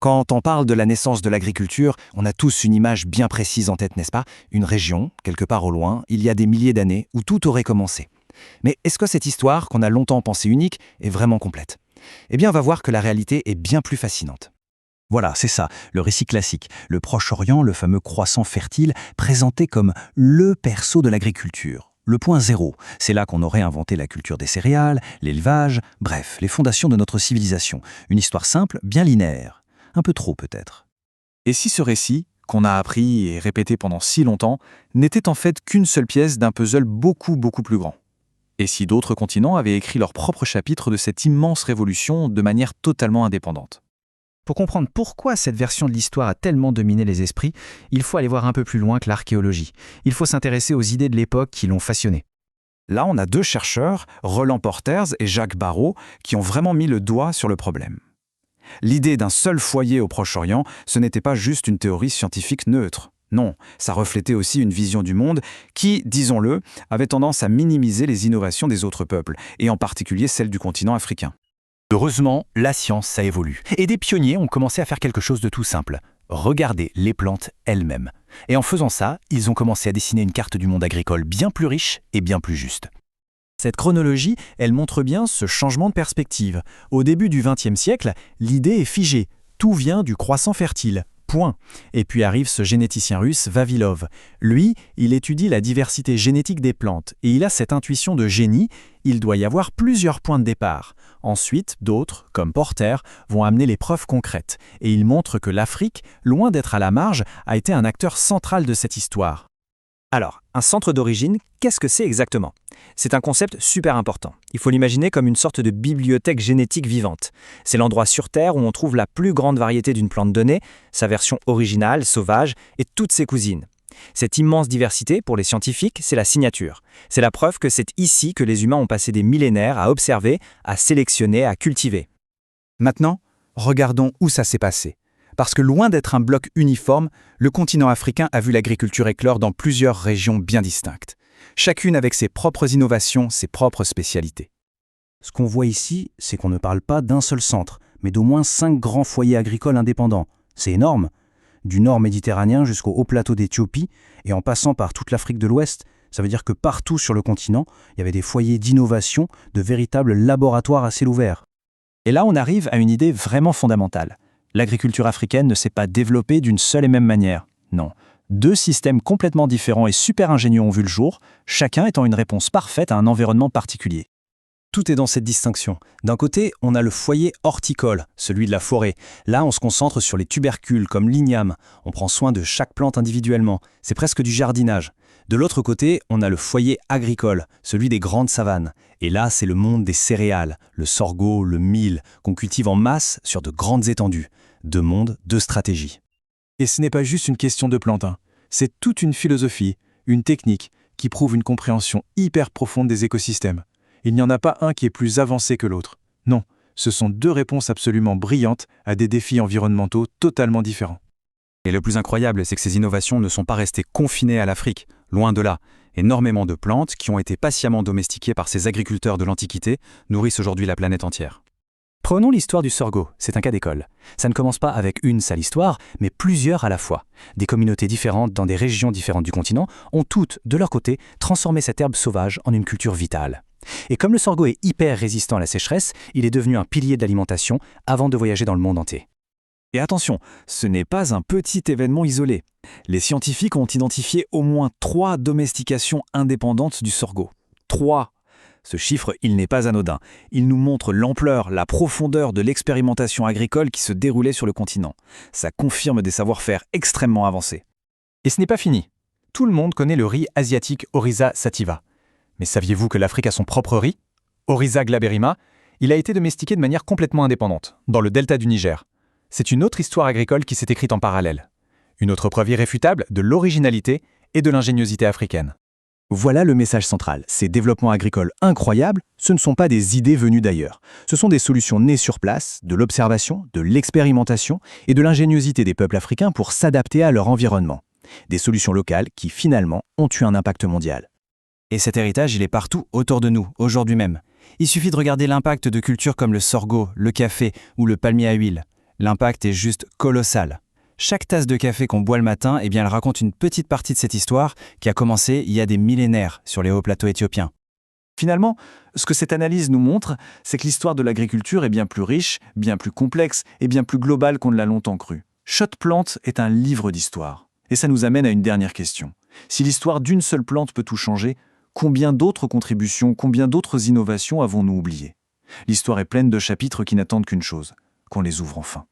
Quand on parle de la naissance de l'agriculture, on a tous une image bien précise en tête, n'est-ce pas? Une région, quelque part au loin, il y a des milliers d'années, où tout aurait commencé. Mais est-ce que cette histoire, qu'on a longtemps pensée unique, est vraiment complète? Eh bien, on va voir que la réalité est bien plus fascinante. Voilà, c'est ça, le récit classique. Le Proche-Orient, le fameux croissant fertile, présenté comme le berceau de l'agriculture. Le point zéro, c'est là qu'on aurait inventé la culture des céréales, l'élevage, bref, les fondations de notre civilisation. Une histoire simple, bien linéaire. Un peu trop peut-être. Et si ce récit, qu'on a appris et répété pendant si longtemps, n'était en fait qu'une seule pièce d'un puzzle beaucoup plus grand? Et si d'autres continents avaient écrit leur propre chapitre de cette immense révolution de manière totalement indépendante? Pour comprendre pourquoi cette version de l'histoire a tellement dominé les esprits, il faut aller voir un peu plus loin que l'archéologie. Il faut s'intéresser aux idées de l'époque qui l'ont façonné. Là, on a deux chercheurs, Roland Porters et Jacques Barrault, qui ont vraiment mis le doigt sur le problème. L'idée d'un seul foyer au Proche-Orient, ce n'était pas juste une théorie scientifique neutre. Non, ça reflétait aussi une vision du monde qui, disons-le, avait tendance à minimiser les innovations des autres peuples, et en particulier celles du continent africain. Heureusement, la science, ça évolue. Et des pionniers ont commencé à faire quelque chose de tout simple. Regarder les plantes elles-mêmes. Et en faisant ça, ils ont commencé à dessiner une carte du monde agricole bien plus riche et bien plus juste. Cette chronologie, elle montre bien ce changement de perspective. Au début du XXe siècle, l'idée est figée. Tout vient du croissant fertile. Point. Et puis arrive ce généticien russe Vavilov. Lui, il étudie la diversité génétique des plantes et il a cette intuition de génie, il doit y avoir plusieurs points de départ. Ensuite, d'autres, comme Porter, vont amener les preuves concrètes et il montre que l'Afrique, loin d'être à la marge, a été un acteur central de cette histoire. Alors, un centre d'origine, qu'est-ce que c'est exactement? C'est un concept super important. Il faut l'imaginer comme une sorte de bibliothèque génétique vivante. C'est l'endroit sur Terre où on trouve la plus grande variété d'une plante donnée, sa version originale, sauvage, et toutes ses cousines. Cette immense diversité, pour les scientifiques, c'est la signature. C'est la preuve que c'est ici que les humains ont passé des millénaires à observer, à sélectionner, à cultiver. Maintenant, regardons où ça s'est passé. Parce que loin d'être un bloc uniforme, le continent africain a vu l'agriculture éclore dans plusieurs régions bien distinctes, chacune avec ses propres innovations, ses propres spécialités. Ce qu'on voit ici, c'est qu'on ne parle pas d'un seul centre, mais d'au moins 5 grands foyers agricoles indépendants. C'est énorme. Du nord méditerranéen jusqu'au haut plateau d'Éthiopie, et en passant par toute l'Afrique de l'Ouest, ça veut dire que partout sur le continent, il y avait des foyers d'innovation, de véritables laboratoires à ciel ouvert. Et là, on arrive à une idée vraiment fondamentale. L'agriculture africaine ne s'est pas développée d'une seule et même manière. Non. 2 systèmes complètement différents et super ingénieux ont vu le jour, chacun étant une réponse parfaite à un environnement particulier. Tout est dans cette distinction. D'un côté, on a le foyer horticole, celui de la forêt. Là, on se concentre sur les tubercules comme l'igname. On prend soin de chaque plante individuellement. C'est presque du jardinage. De l'autre côté, on a le foyer agricole, celui des grandes savanes. Et là, c'est le monde des céréales, le sorgho, le mil, qu'on cultive en masse sur de grandes étendues. 2 mondes, 2 stratégies. Et ce n'est pas juste une question de plantes, c'est toute une philosophie, une technique qui prouve une compréhension hyper profonde des écosystèmes. Il n'y en a pas un qui est plus avancé que l'autre. Non, ce sont 2 réponses absolument brillantes à des défis environnementaux totalement différents. Et le plus incroyable, c'est que ces innovations ne sont pas restées confinées à l'Afrique, loin de là. Énormément de plantes qui ont été patiemment domestiquées par ces agriculteurs de l'Antiquité nourrissent aujourd'hui la planète entière. Prenons l'histoire du sorgho, c'est un cas d'école. Ça ne commence pas avec une sale histoire, mais plusieurs à la fois. Des communautés différentes dans des régions différentes du continent ont toutes, de leur côté, transformé cette herbe sauvage en une culture vitale. Et comme le sorgho est hyper résistant à la sécheresse, il est devenu un pilier d'alimentation avant de voyager dans le monde entier. Et attention, ce n'est pas un petit événement isolé. Les scientifiques ont identifié au moins 3 domestications indépendantes du sorgho. 3! Ce chiffre, il n'est pas anodin. Il nous montre l'ampleur, la profondeur de l'expérimentation agricole qui se déroulait sur le continent. Ça confirme des savoir-faire extrêmement avancés. Et ce n'est pas fini. Tout le monde connaît le riz asiatique Oryza sativa. Mais saviez-vous que l'Afrique a son propre riz? Oryza glaberrima, il a été domestiqué de manière complètement indépendante, dans le delta du Niger. C'est une autre histoire agricole qui s'est écrite en parallèle. Une autre preuve irréfutable de l'originalité et de l'ingéniosité africaine. Voilà le message central. Ces développements agricoles incroyables, ce ne sont pas des idées venues d'ailleurs. Ce sont des solutions nées sur place, de l'observation, de l'expérimentation et de l'ingéniosité des peuples africains pour s'adapter à leur environnement. Des solutions locales qui, finalement, ont eu un impact mondial. Et cet héritage, il est partout autour de nous, aujourd'hui même. Il suffit de regarder l'impact de cultures comme le sorgho, le café ou le palmier à huile. L'impact est juste colossal. Chaque tasse de café qu'on boit le matin, elle raconte une petite partie de cette histoire qui a commencé il y a des millénaires sur les hauts plateaux éthiopiens. Finalement, ce que cette analyse nous montre, c'est que l'histoire de l'agriculture est bien plus riche, bien plus complexe et bien plus globale qu'on ne l'a longtemps cru. Shot Plant est un livre d'histoire. Et ça nous amène à une dernière question. Si l'histoire d'une seule plante peut tout changer, combien d'autres contributions, combien d'autres innovations avons-nous oubliées ? L'histoire est pleine de chapitres qui n'attendent qu'une chose, qu'on les ouvre enfin.